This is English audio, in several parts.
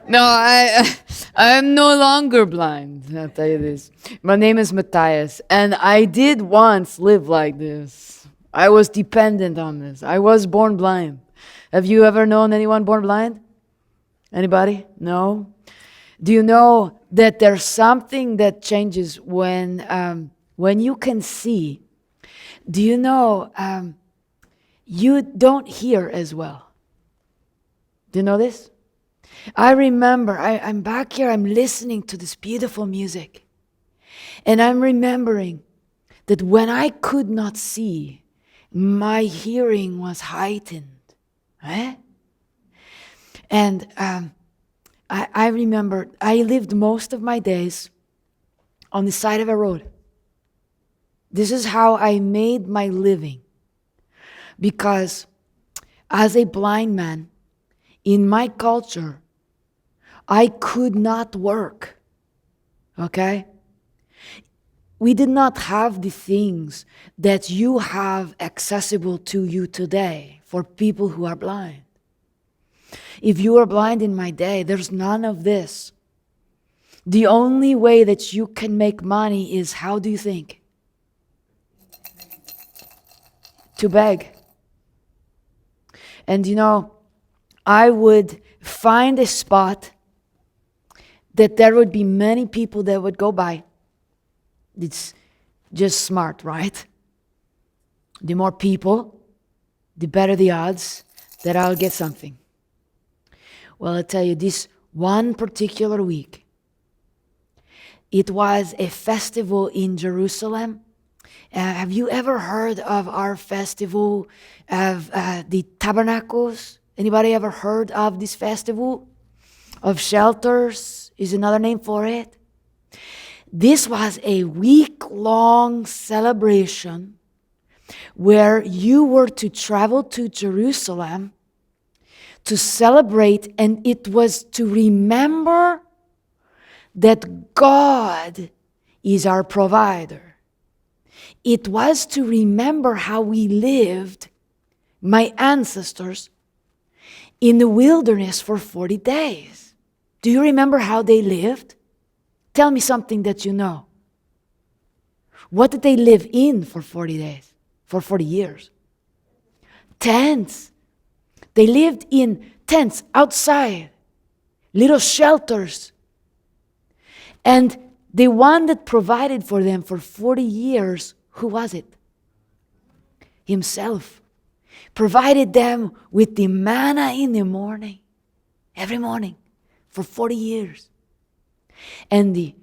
No, I'm no longer blind. I'll tell you this. My name is Matthias, and I did once live like this. I was dependent on this. I was born blind. Have you ever known anyone born blind? Anybody? No? Do you know that there's something that changes when you can see? Do you know you don't hear as well? Do you know this? I remember, I'm back here, I'm listening to this beautiful music. And I'm remembering that when I could not see, my hearing was heightened. Eh? And I remember I lived most of my days on the side of a road. This is how I made my living. Because as a blind man, in my culture, I could not work. Okay? We did not have the things that you have accessible to you today for people who are blind. If you were blind in my day, there's none of this. The only way that you can make money is, how do you think? To beg. And you know, I would find a spot that there would be many people that would go by. It's just smart, right? The more people, the better the odds that I'll get something. Well, I'll tell you, this one particular week, it was a festival in Jerusalem. Have you ever heard of our festival of the Tabernacles? Anybody ever heard of this festival? Of shelters is another name for it. This was a week-long celebration where you were to travel to Jerusalem to celebrate, and it was to remember that God is our provider. It was to remember how we lived, my ancestors, in the wilderness for 40 days. Do you remember how they lived? Tell me something that you know. What did they live in for 40 days? For 40 years? Tents. They lived in tents outside, little shelters. And the one that provided for them for 40 years, who was it? Himself. Provided them with the manna in the morning, every morning, for 40 years. And the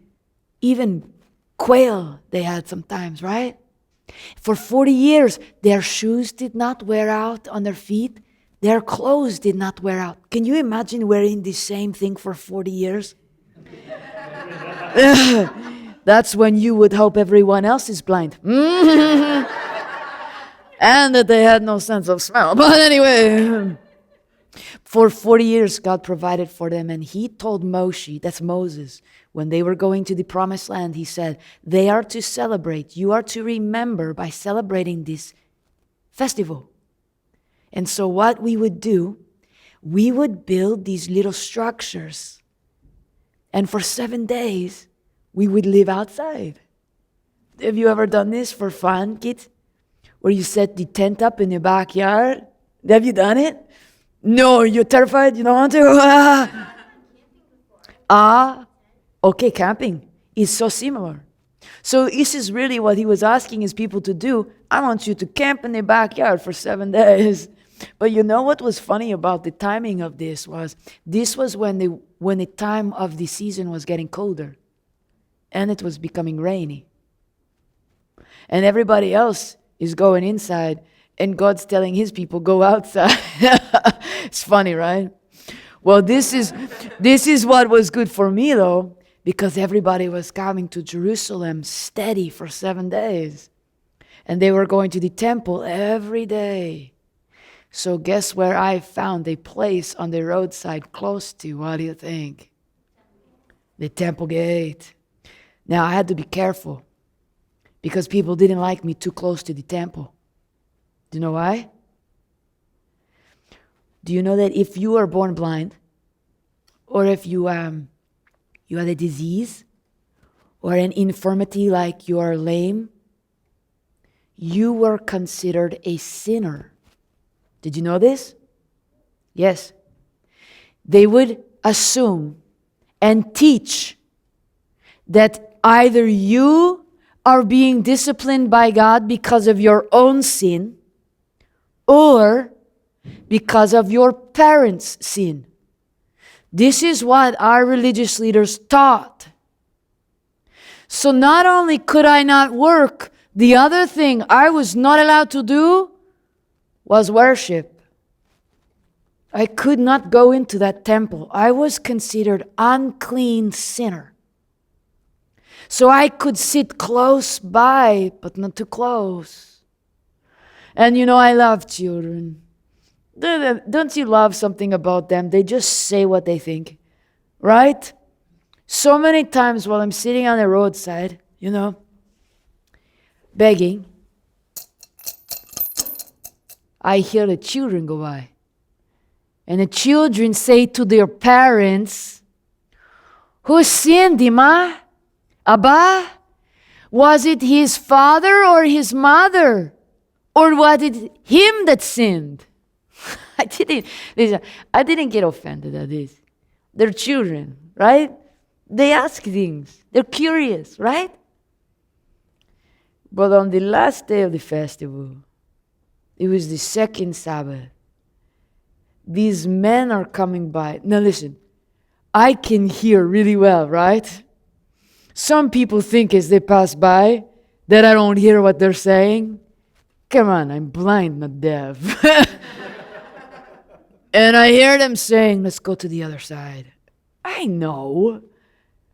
even quail they had sometimes, right? For 40 years, their shoes did not wear out on their feet. Their clothes did not wear out. Can you imagine wearing the same thing for 40 years? That's when you would hope everyone else is blind. And that they had no sense of smell. But anyway, for 40 years, God provided for them. And he told Moshe, that's Moses, when they were going to the promised land, he said, they are to celebrate. You are to remember by celebrating this festival. And so what we would do, we would build these little structures. And for 7 days, we would live outside. Have you ever done this for fun, kids? Where you set the tent up in your backyard? Have you done it? No, you're terrified? You don't want to? Okay, camping is so similar. So this is really what he was asking his people to do. I want you to camp in the backyard for 7 days. But you know what was funny about the timing of this was when the time of the season was getting colder. And it was becoming rainy. And everybody else is going inside, and God's telling his people, go outside. It's funny, right? Well, this is what was good for me, though, because everybody was coming to Jerusalem steady for 7 days. And they were going to the temple every day. So guess where I found a place on the roadside close to? What do you think? The temple gate. Now, I had to be careful because people didn't like me too close to the temple. Do you know why? Do you know that if you are born blind, or if you had a disease or an infirmity like you are lame, you were considered a sinner. Did you know this? Yes. They would assume and teach that either you are being disciplined by God because of your own sin or because of your parents' sin. This is what our religious leaders taught. So not only could I not work, the other thing I was not allowed to do was worship. I could not go into that temple. I was considered unclean sinner. So I could sit close by, but not too close. And I love children. Don't you love something about them? They just say what they think, right? So many times while I'm sitting on the roadside, begging, I hear the children go by. And the children say to their parents, "Who sinned, Ima? Abba? Was it his father or his mother? Or was it him that sinned?" I didn't get offended at this. They're children, right? They ask things. They're curious, right? But on the last day of the festival, it was the second Sabbath. These men are coming by. Now listen, I can hear really well, right? Some people think as they pass by that I don't hear what they're saying. Come on, I'm blind, not deaf. And I hear them saying, "Let's go to the other side." I know.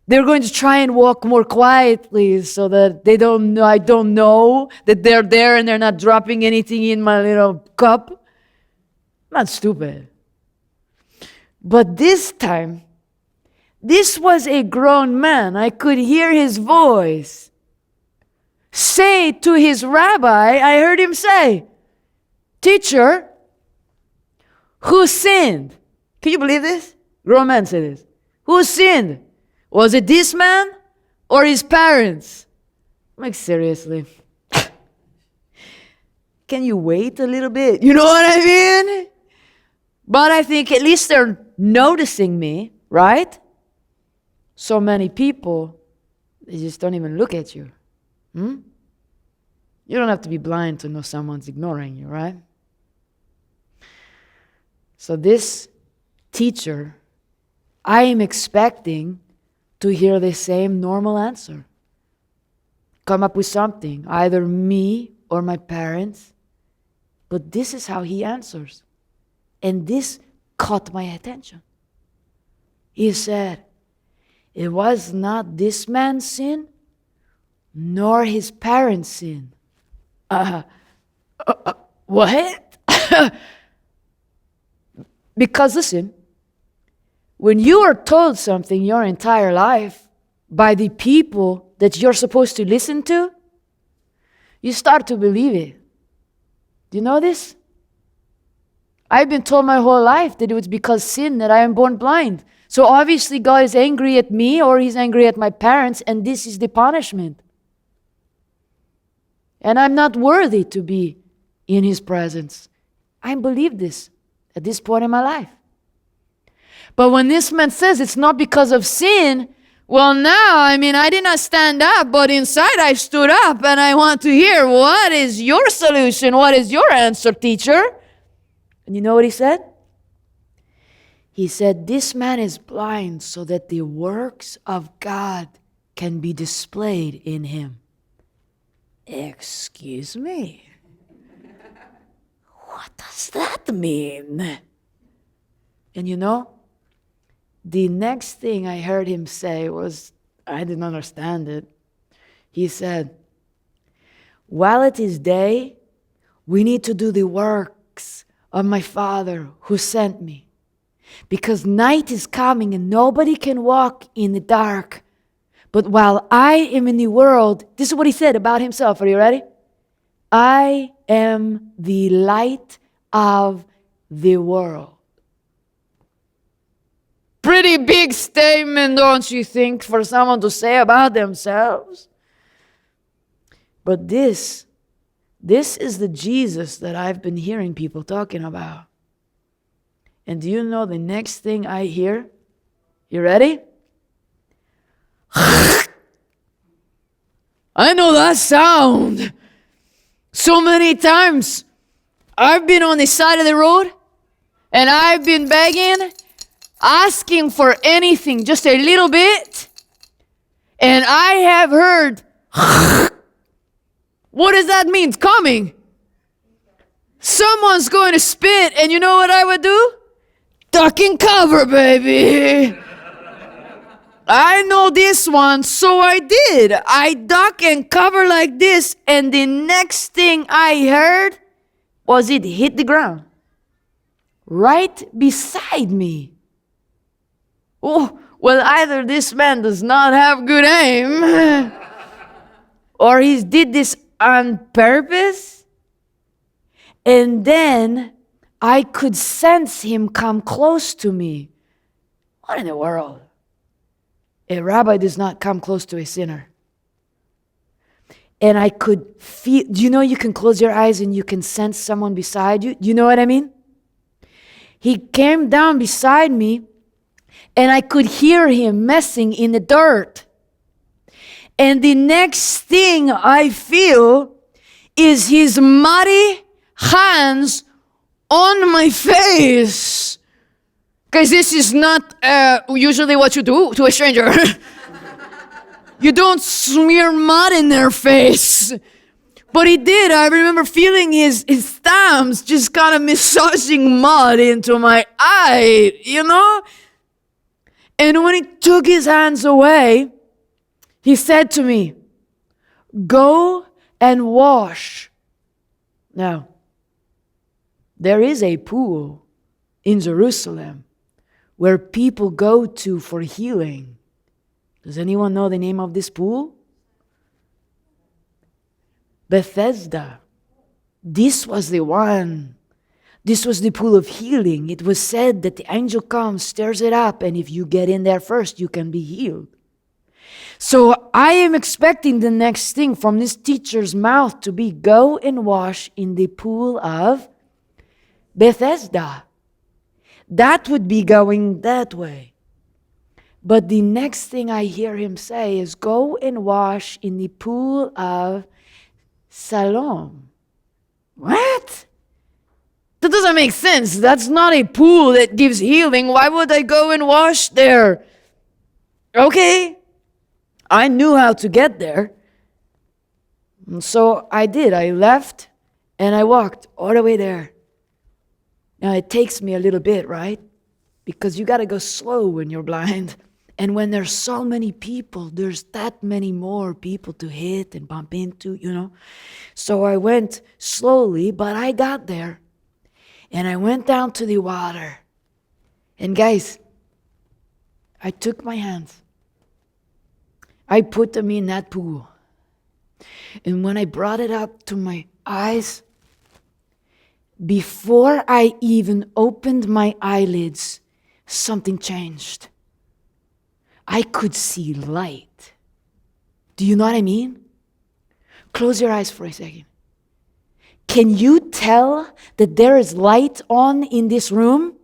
They're going to try and walk more quietly so that I don't know that they're there and they're not dropping anything in my little cup. I'm not stupid. But this time, this was a grown man. I could hear his voice say to his rabbi, I heard him say, "Teacher, who sinned?" Can you believe this? Grown man said this. Who sinned? Was it this man or his parents? I'm like, seriously. Can you wait a little bit? You know what I mean? But I think at least they're noticing me, right? So many people, they just don't even look at you. You don't have to be blind to know someone's ignoring you, right? So this teacher, I am expecting to hear the same normal answer. Come up with something, either me or my parents. But this is how he answers. And this caught my attention. He said, "It was not this man's sin, nor his parents' sin." What? Because listen, when you are told something your entire life by the people that you're supposed to listen to, you start to believe it. Do you know this? I've been told my whole life that it was because sin that I am born blind. So obviously God is angry at me or he's angry at my parents, and this is the punishment. And I'm not worthy to be in his presence. I believe this at this point in my life. But when this man says it's not because of sin, well, now, I did not stand up, but inside I stood up and I want to hear, what is your solution? What is your answer, teacher? And you know what he said? He said, "This man is blind so that the works of God can be displayed in him." Excuse me? What does that mean? And the next thing I heard him say was, I didn't understand it. He said, "While it is day, we need to do the works of my Father who sent me. Because night is coming and nobody can walk in the dark. But while I am in the world," this is what he said about himself. Are you ready? "I am the light of the world." Pretty big statement, don't you think, for someone to say about themselves? But this is the Jesus that I've been hearing people talking about. And do you know the next thing I hear? You ready? I know that sound. So many times I've been on the side of the road and I've been begging, asking for anything, just a little bit. And I have heard, what does that mean? It's coming. Someone's going to spit, and you know what I would do? Duck and cover, baby. I know this one, so I did. I duck and cover like this, and the next thing I heard was it hit the ground. Right beside me. Oh, well, either this man does not have good aim, or he did this on purpose. And then I could sense him come close to me. What in the world? A rabbi does not come close to a sinner. And I could feel, do you know you can close your eyes and you can sense someone beside you? Do you know what I mean? He came down beside me and I could hear him messing in the dirt. And the next thing I feel is his muddy hands on my face. Guys, this is not usually what you do to a stranger. You don't smear mud in their face. But he did. I remember feeling his thumbs just kind of massaging mud into my eye, you know? And when he took his hands away, he said to me, "Go and wash." Now, there is a pool in Jerusalem where people go to for healing. Does anyone know the name of this pool? Bethesda. This was the one. This was the pool of healing. It was said that the angel comes, stirs it up, and if you get in there first, you can be healed. So I am expecting the next thing from this teacher's mouth to be, go and wash in the pool of Bethesda. That would be going that way. But the next thing I hear him say is, go and wash in the pool of Siloam. What? That doesn't make sense. That's not a pool that gives healing. Why would I go and wash there? Okay. I knew how to get there. And so I did. I left and I walked all the way there. Now it takes me a little bit, right? Because you got to go slow when you're blind. And when there's so many people, there's that many more people to hit and bump into, you know. So I went slowly, but I got there. And I went down to the water. And guys, I took my hands. I put them in that pool. And when I brought it up to my eyes, before I even opened my eyelids, something changed. I could see light. Do you know what I mean? Close your eyes for a second. Can you tell that there is light on in this room?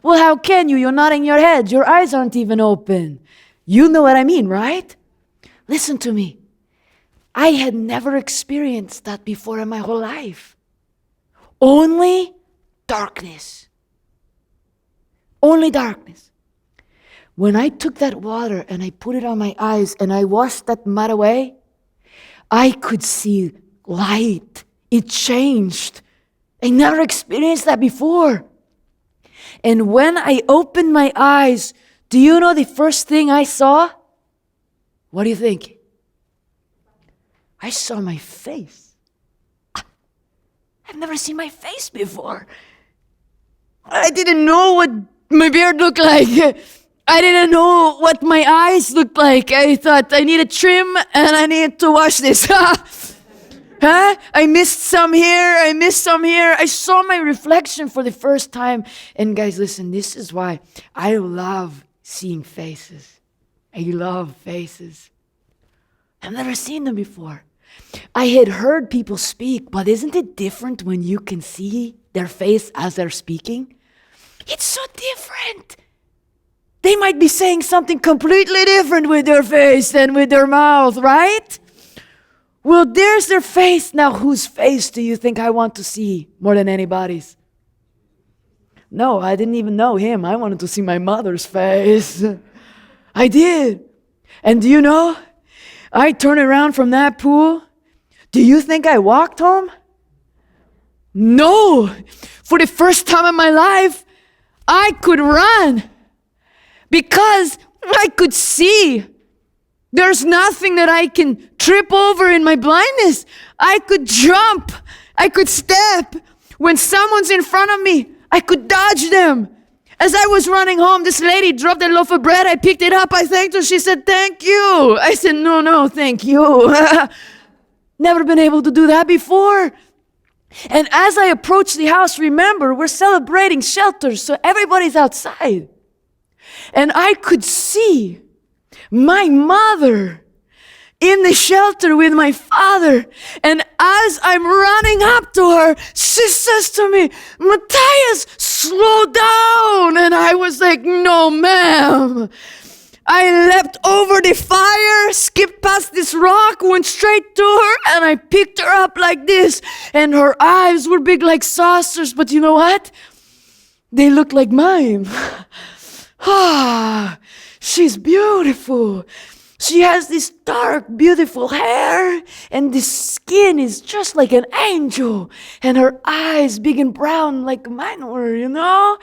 Well, how can you? You're nodding your head. Your eyes aren't even open. You know what I mean, right? Listen to me. I had never experienced that before in my whole life. Only darkness. Only darkness. When I took that water and I put it on my eyes and I washed that mud away, I could see light. It changed. I never experienced that before. And when I opened my eyes, do you know the first thing I saw? What do you think? I saw my face. I've never seen my face before. I didn't know what my beard looked like. I didn't know what my eyes looked like. I thought I need a trim and I need to wash this. Huh? I missed some here. I missed some here. I saw my reflection for the first time. And guys, listen, this is why I love seeing faces. I love faces. I've never seen them before. I had heard people speak, but isn't it different when you can see their face as they're speaking? It's so different. They might be saying something completely different with their face than with their mouth, right? Well, there's their face. Now, whose face do you think I want to see more than anybody's? No, I didn't even know him. I wanted to see my mother's face. I did. And do you know, I turned around from that pool. Do you think I walked home? No. For the first time in my life, I could run because I could see. There's nothing that I can trip over in my blindness. I could jump. I could step. When someone's in front of me, I could dodge them. As I was running home, this lady dropped a loaf of bread. I picked it up. I thanked her. She said, "Thank you." I said, No, thank you. Never been able to do that before. And as I approached the house, remember, we're celebrating shelters, so everybody's outside. And I could see my mother in the shelter with my father. And as I'm running up to her, she says to me, "Matthias, slow down." And I was like, "No, ma'am." I leapt over the fire, skipped past this rock, went straight to her, and I picked her up like this. And her eyes were big like saucers, but you know what? They looked like mine. She's beautiful. She has this dark, beautiful hair, and the skin is just like an angel, and her eyes big and brown like mine were, you know?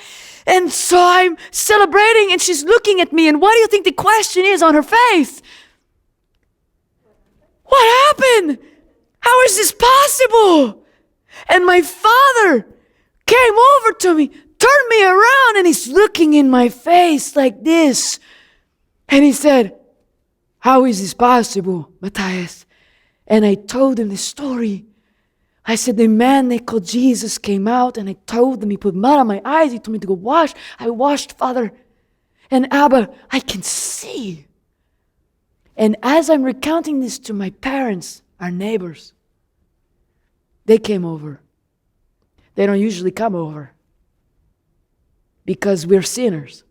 And so I'm celebrating, and she's looking at me, and what do you think the question is on her face? What happened? How is this possible? And my father came over to me, turned me around, and he's looking in my face like this. And he said, "How is this possible, Matthias?" And I told him the story. I said, the man they called Jesus came out, and I told him, he put mud on my eyes. He told me to go wash. I washed, Father. And Abba, I can see. And as I'm recounting this to my parents, our neighbors, they came over. They don't usually come over because we're sinners.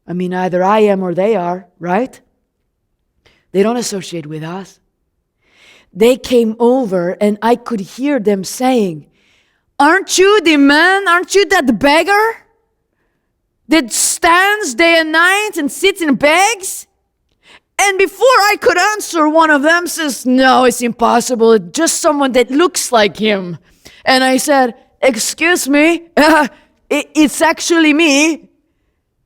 I mean, either I am or they are, right? They don't associate with us. They came over, and I could hear them saying, "Aren't you the man? Aren't you that beggar that stands day and night and sits and begs?" And before I could answer, one of them says, "No, it's impossible. It's just someone that looks like him." And I said, "Excuse me, it's actually me."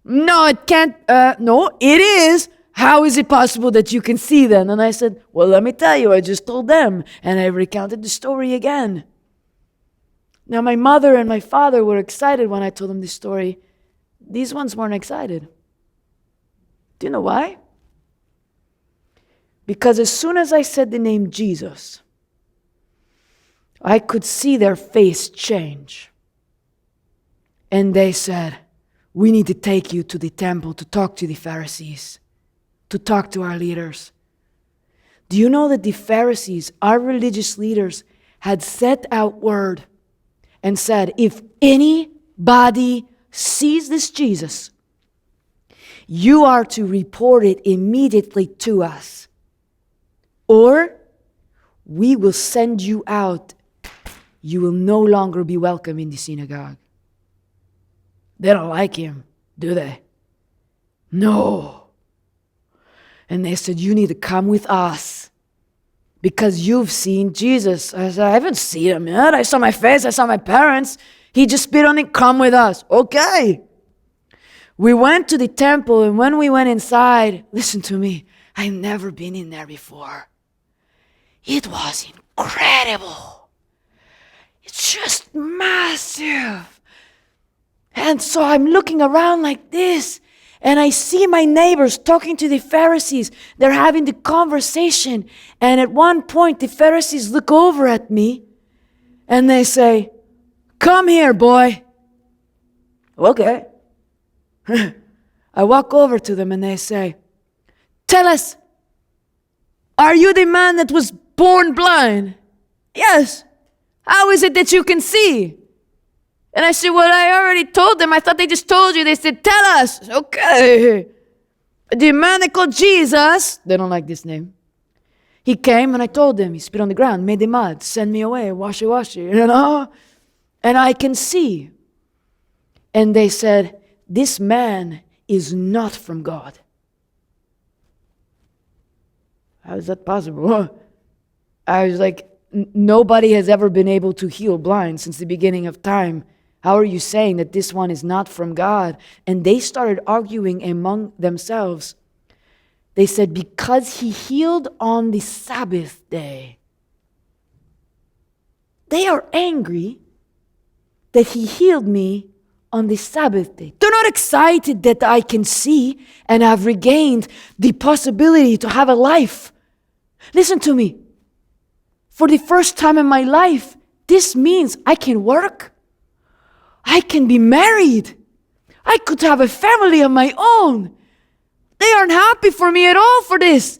"No, it can't. No, it is. How is it possible that you can see them?" And I said, "Well, let me tell you, I just told them." And I recounted the story again. Now, my mother and my father were excited when I told them this story. These ones weren't excited. Do you know why? Because as soon as I said the name Jesus, I could see their face change. And they said, "We need to take you to the temple to talk to the Pharisees, to talk to our leaders." Do you know that the Pharisees, our religious leaders, had set out word and said, if anybody sees this Jesus, you are to report it immediately to us, or we will send you out. You will no longer be welcome in the synagogue. They don't like him, do they? No. And they said, "You need to come with us because you've seen Jesus." I said, "I haven't seen him yet. I saw my face. I saw my parents. He just spit on it. Come with us." Okay. We went to the temple, and when we went inside, listen to me, I've never been in there before. It was incredible. It's just massive. And so I'm looking around like this, and I see my neighbors talking to the Pharisees. They're having the conversation. And at one point, the Pharisees look over at me, and they say, "Come here, boy." Okay. I walk over to them and they say, "Tell us, are you the man that was born blind?" "Yes." "How is it that you can see?" And I said, "Well, I already told them. I thought they just told you." They said, "Tell us." "Okay." "The man they called Jesus," they don't like this name, "he came and I told him, he spit on the ground, made the mud, send me away, wash it, and I can see." And they said, "This man is not from God." How is that possible? I was like, nobody has ever been able to heal blind since the beginning of time. How are you saying that this one is not from God? And they started arguing among themselves. They said, because he healed on the Sabbath day. They are angry that he healed me on the Sabbath day. They're not excited that I can see and have regained the possibility to have a life. Listen to me. For the first time in my life, this means I can work. I can be married. I could have a family of my own. They aren't happy for me at all for this.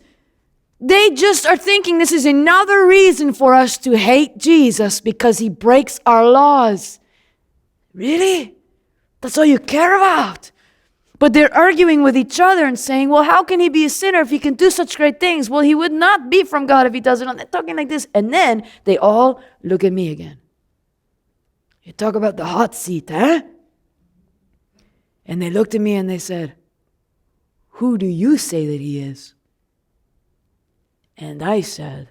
They just are thinking this is another reason for us to hate Jesus because he breaks our laws. Really? That's all you care about? But they're arguing with each other and saying, well, how can he be a sinner if he can do such great things? Well, he would not be from God if he doesn't. They're talking like this. And then they all look at me again. You talk about the hot seat, huh? And they looked at me and they said, who do you say that he is? And I said,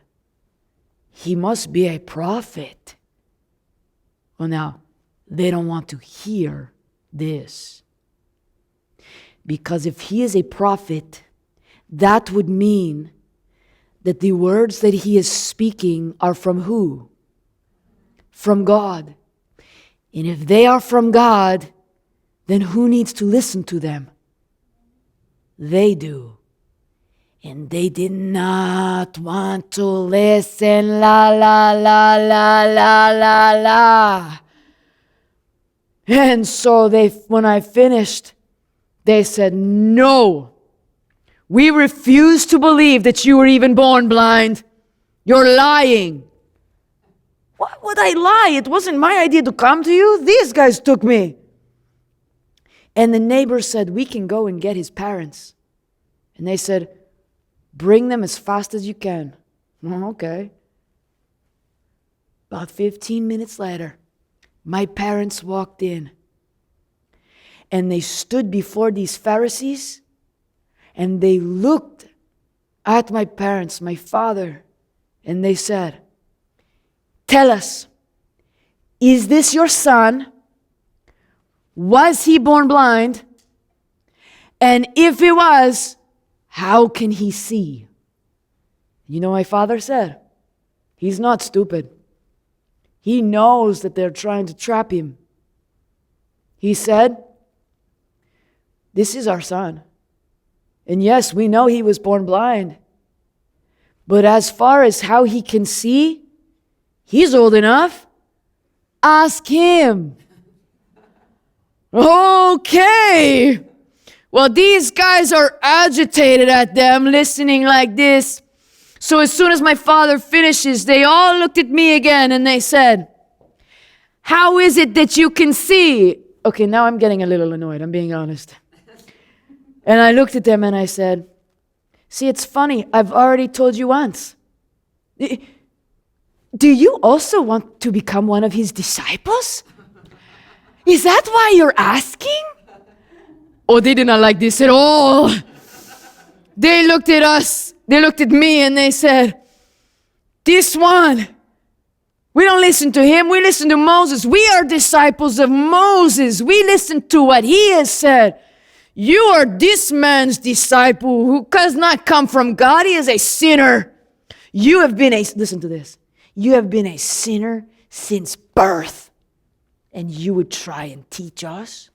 he must be a prophet. Well, now, they don't want to hear this. Because if he is a prophet, that would mean that the words that he is speaking are from who? From God. And if they are from God, then who needs to listen to them? They do. And they did not want to listen. La, la, la, la, la, la, la. And so when I finished, they said, no, we refuse to believe that you were even born blind. You're lying. Why would I lie? It wasn't my idea to come to you. These guys took me. And the neighbor said, we can go and get his parents. And they said, bring them as fast as you can. Oh, okay. About 15 minutes later, my parents walked in. And they stood before these Pharisees. And they looked at my parents, my father. And they said, tell us, is this your son? Was he born blind? And if he was, how can he see? You know, my father said, he's not stupid. He knows that they're trying to trap him. He said, this is our son. And yes, we know he was born blind. But as far as how he can see, he's old enough. Ask him. Okay. Well, these guys are agitated at them, listening like this. So as soon as my father finishes, they all looked at me again and they said, how is it that you can see? Okay, now I'm getting a little annoyed, I'm being honest. And I looked at them and I said, see, it's funny, I've already told you once. Do you also want to become one of his disciples? Is that why you're asking? Oh, they did not like this at all. They looked at us, they looked at me and they said, this one, we don't listen to him, we listen to Moses. We are disciples of Moses. We listen to what he has said. You are this man's disciple who does not come from God. He is a sinner. You have been listen to this. You have been a sinner since birth. And you would try and teach us?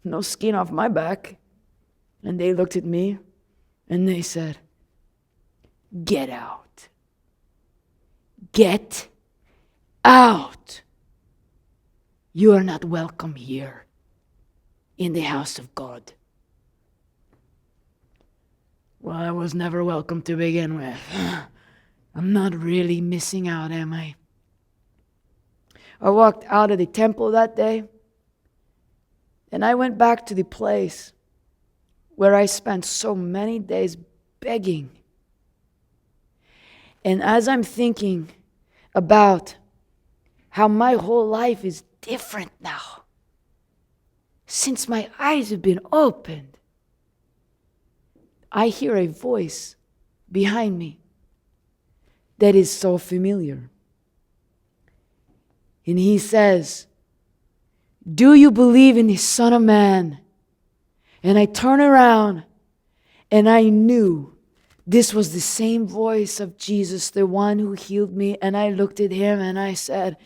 No skin off my back. And they looked at me and they said, get out. Get out. You are not welcome here. in the house of God. Well, I was never welcome to begin with. I'm not really missing out, am I? I walked out of the temple that day, and I went back to the place where I spent so many days begging. And as I'm thinking about how my whole life is different now, since my eyes have been opened, I hear a voice behind me that is so familiar. And he says, "Do you believe in the Son of Man?" And I turn around and I knew this was the same voice of Jesus, the one who healed me. And I looked at him and I said,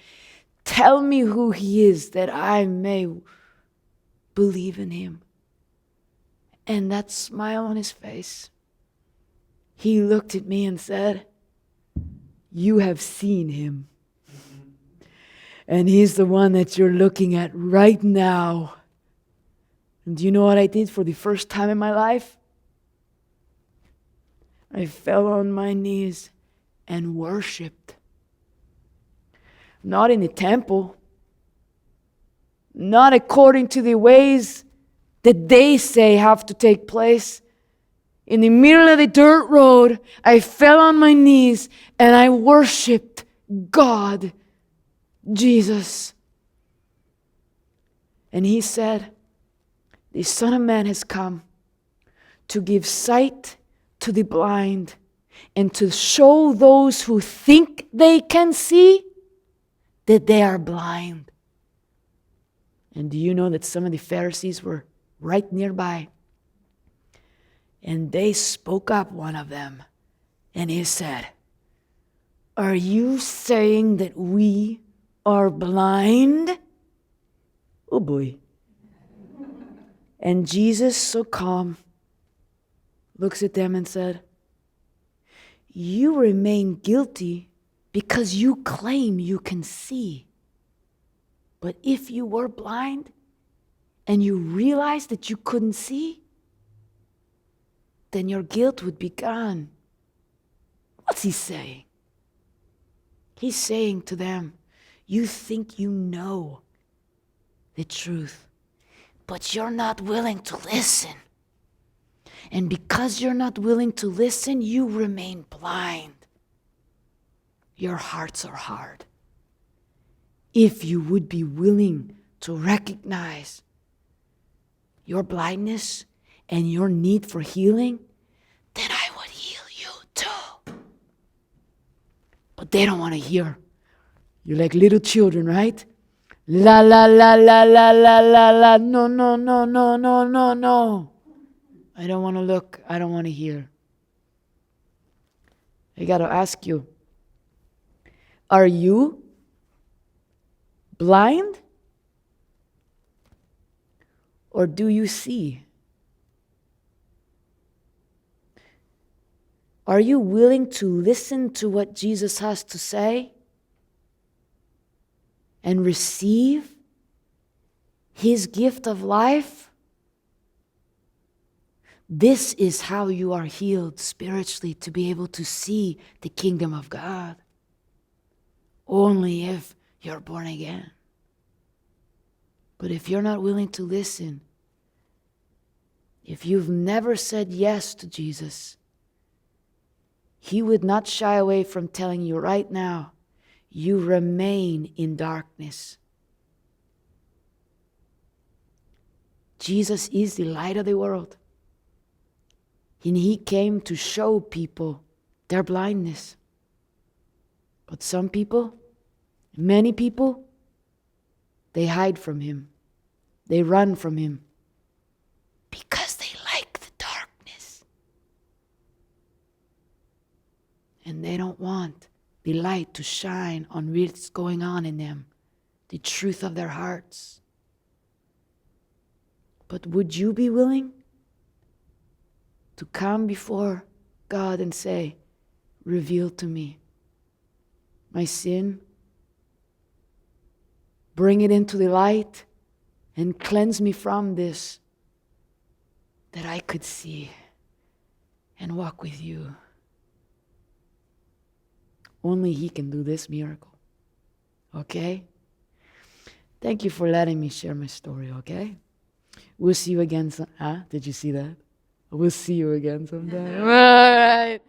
"Tell me who he is that I may believe in him." And that smile on his face, he looked at me and said, "You have seen him. And he's the one that you're looking at right now." And do you know what I did for the first time in my life? I fell on my knees and worshiped. Not in the temple, not according to the ways that they say have to take place. In the middle of the dirt road, I fell on my knees and I worshiped God, Jesus. And he said, "The Son of Man has come to give sight to the blind and to show those who think they can see that they are blind." And do you know that some of the Pharisees were right nearby? And they spoke up, one of them, and he said, "Are you saying that we are blind?" Oh boy. And Jesus, so calm, looks at them and said, "You remain guilty because you claim you can see. But if you were blind and you realized that you couldn't see, then your guilt would be gone." What's he saying? He's saying to them, you think you know the truth, but you're not willing to listen. And because you're not willing to listen, you remain blind. Your hearts are hard. If you would be willing to recognize your blindness and your need for healing, then I would heal you too. But they don't want to hear. You're like little children, right? La la la la la la la la. No, no, no, no, no, no, no. I don't want to look. I don't want to hear. I got to ask you, are you blind? Or do you see? Are you willing to listen to what Jesus has to say and receive his gift of life? This is how you are healed spiritually, to be able to see the kingdom of God. Only if you're born again. But if you're not willing to listen, if you've never said yes to Jesus, he would not shy away from telling you right now, you remain in darkness. Jesus is the light of the world. And he came to show people their blindness. But some people, many people, they hide from him. They run from him because they like the darkness. And they don't want the light to shine on what's going on in them, the truth of their hearts. But would you be willing to come before God and say, reveal to me my sin, bring it into the light, and cleanse me from this, that I could see and walk with you. Only He can do this miracle. Okay? Thank you for letting me share my story, okay? We'll see you again. Did you see that? We'll see you again sometime. All right.